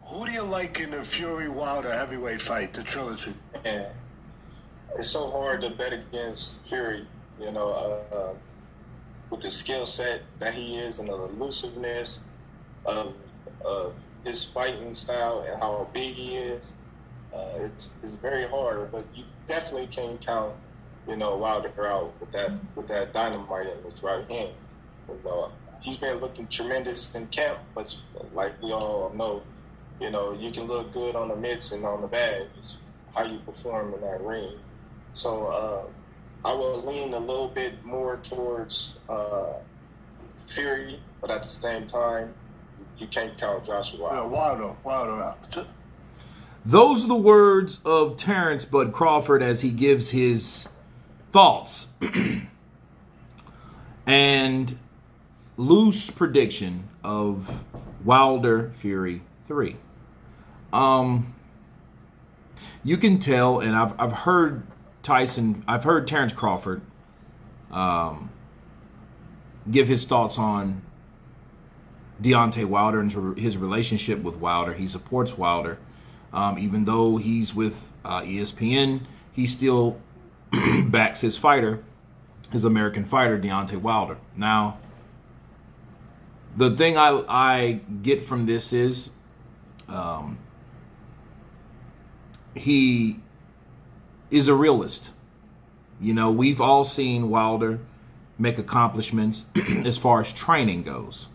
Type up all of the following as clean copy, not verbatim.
Who do you like in the Fury Wilder heavyweight fight, the trilogy? And it's so hard to bet against Fury, with the skill set that he is and the elusiveness of his fighting style and how big he is. It's very hard, but you definitely can't count, Wilder out with that dynamite in his right hand. He's been looking tremendous in camp, but like we all know, you can look good on the mitts and on the bag. It's how you perform in that ring. So I will lean a little bit more towards Fury, but at the same time, you can't count Joshua Wilder. Wilder out. Those are the words of Terence Bud Crawford as he gives his thoughts and loose prediction of Wilder Fury 3. You can tell, and I've heard Terence Crawford give his thoughts on Deontay Wilder and his relationship with Wilder. He supports Wilder. Even though he's with ESPN, he still backs his fighter, his American fighter, Deontay Wilder. Now, the thing I get from this is he is a realist. We've all seen Wilder make accomplishments as far as training goes.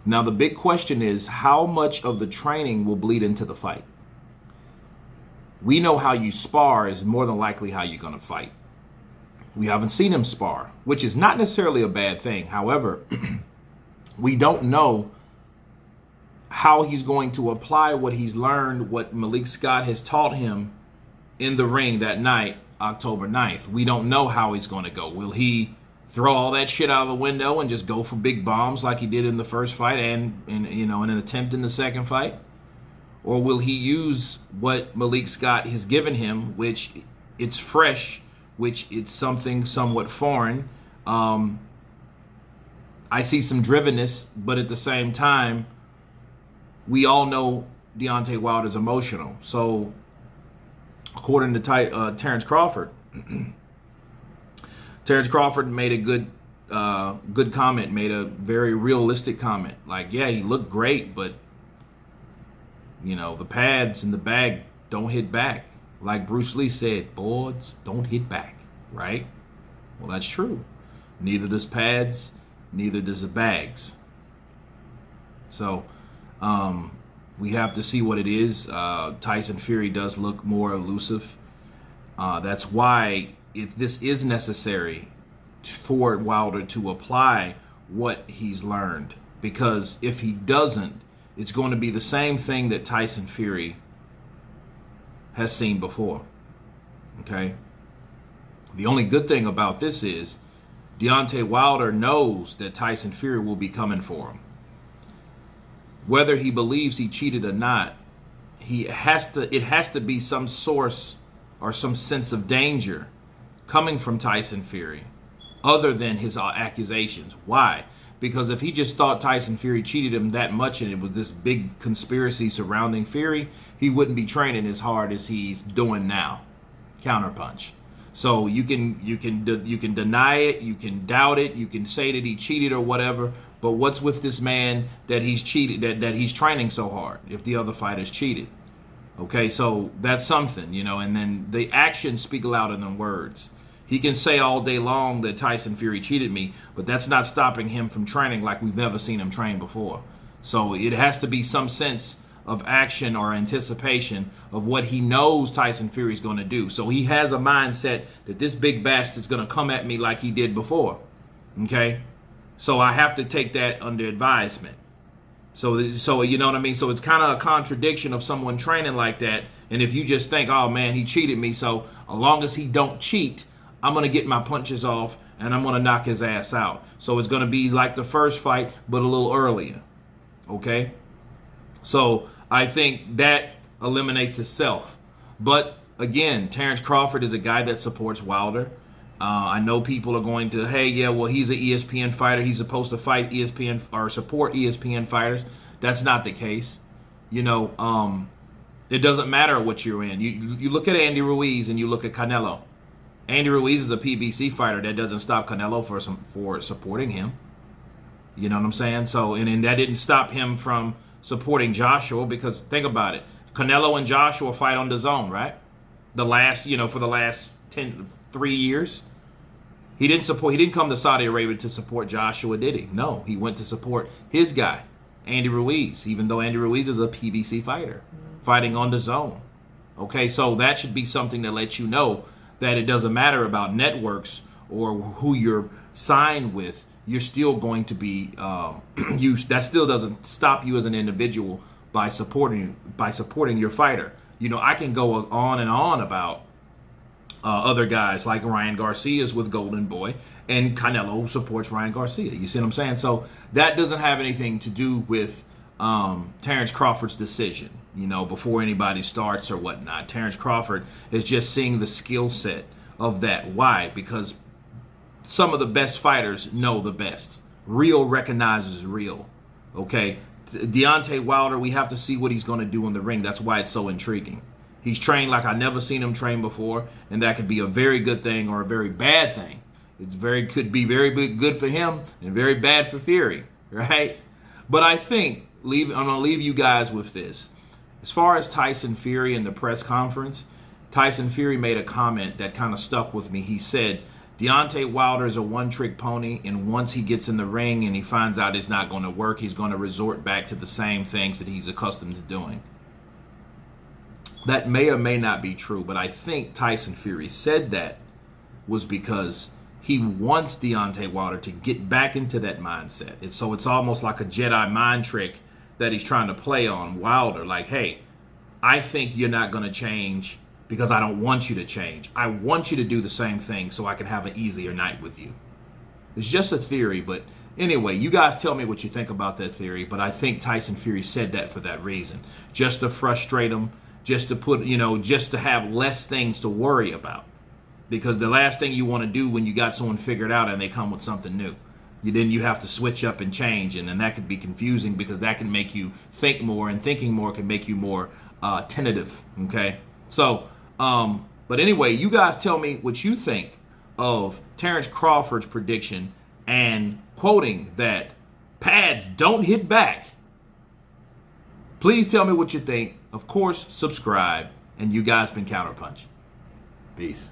Now, the big question is how much of the training will bleed into the fight? We know how you spar is more than likely how you're going to fight. We haven't seen him spar, which is not necessarily a bad thing. However, we don't know how he's going to apply what he's learned, what Malik Scott has taught him in the ring that night, October 9th. We don't know how he's going to go. Will he throw all that shit out of the window and just go for big bombs like he did in the first fight and in an attempt in the second fight? Or will he use what Malik Scott has given him, which it's fresh, which it's something somewhat foreign? I see some drivenness, but at the same time, we all know Deontay Wilder's emotional. So, according to Terence Crawford, Terence Crawford made a good comment, made a very realistic comment. Like, yeah, he looked great, but the pads in the bag don't hit back. Like Bruce Lee said, boards don't hit back, right? Well, that's true. Neither does pads, neither does the bags. So, we have to see what it is. Tyson Fury does look more elusive. That's why if this is necessary for Wilder to apply what he's learned, because if he doesn't, it's going to be the same thing that Tyson Fury has seen before. Okay? The only good thing about this is Deontay Wilder knows that Tyson Fury will be coming for him. Whether he believes he cheated or not, it has to be some source or some sense of danger coming from Tyson Fury other than his accusations. Why? Because if he just thought Tyson Fury cheated him that much and it was this big conspiracy surrounding Fury, he wouldn't be training as hard as he's doing now. Counterpunch. So you can deny it, you can doubt it, you can say that he cheated or whatever, but what's with this man that he's cheated, that he's training so hard if the other fighters cheated? Okay, so that's something, and then the actions speak louder than words. He can say all day long that Tyson Fury cheated me, but that's not stopping him from training like we've never seen him train before. So it has to be some sense of action or anticipation of what he knows Tyson Fury's going to do. So he has a mindset that this big bastard's going to come at me like he did before. Okay? So I have to take that under advisement. So you know what I mean? So it's kind of a contradiction of someone training like that. And if you just think, oh man, he cheated me, so as long as he don't cheat, I'm going to get my punches off and I'm going to knock his ass out. So it's going to be like the first fight, but a little earlier. Okay? So I think that eliminates itself. But again, Terence Crawford is a guy that supports Wilder. I know people are going to, hey, yeah, well, he's an ESPN fighter. He's supposed to fight ESPN or support ESPN fighters. That's not the case. It doesn't matter what you're in. You look at Andy Ruiz and you look at Canelo. Andy Ruiz is a PBC fighter. That doesn't stop Canelo for supporting him. You know what I'm saying? So, and that didn't stop him from supporting Joshua, because think about it. Canelo and Joshua fight on DAZN, right? For the last 3 years. He didn't come to Saudi Arabia to support Joshua, did he? No, he went to support his guy, Andy Ruiz, even though Andy Ruiz is a PBC fighter fighting on DAZN. Okay, so that should be something that lets you know that it doesn't matter about networks or who you're signed with. You're still going to be that still doesn't stop you as an individual by supporting your fighter. I can go on and on about other guys like Ryan Garcia's with Golden Boy, and Canelo supports Ryan Garcia. You see what I'm saying? So that doesn't have anything to do with Terence Crawford's decision, before anybody starts or whatnot. Terence Crawford is just seeing the skill set of that. Why? Because some of the best fighters know the best. Real recognizes real. Okay? Deontay Wilder, we have to see what he's going to do in the ring. That's why it's so intriguing. He's trained like I've never seen him train before, and that could be a very good thing or a very bad thing. Could be very good for him and very bad for Fury, right? But I think, I'm going to leave you guys with this. As far as Tyson Fury in the press conference, Tyson Fury made a comment that kind of stuck with me. He said, Deontay Wilder is a one-trick pony, and once he gets in the ring and he finds out it's not going to work, he's going to resort back to the same things that he's accustomed to doing. That may or may not be true, but I think Tyson Fury said that was because he wants Deontay Wilder to get back into that mindset. It's almost like a Jedi mind trick that he's trying to play on Wilder. Like, hey, I think you're not going to change because I don't want you to change. I want you to do the same thing so I can have an easier night with you. It's just a theory, but anyway, you guys tell me what you think about that theory, but I think Tyson Fury said that for that reason. Just to frustrate him, just to have less things to worry about. Because the last thing you want to do when you got someone figured out and they come with something new, then you have to switch up and change, and then that could be confusing because that can make you think more, and thinking more can make you more tentative, okay? So, but anyway, you guys tell me what you think of Terence Crawford's prediction and quoting that pads don't hit back. Please tell me what you think. Of course, subscribe, and you guys been Counterpunch. Peace.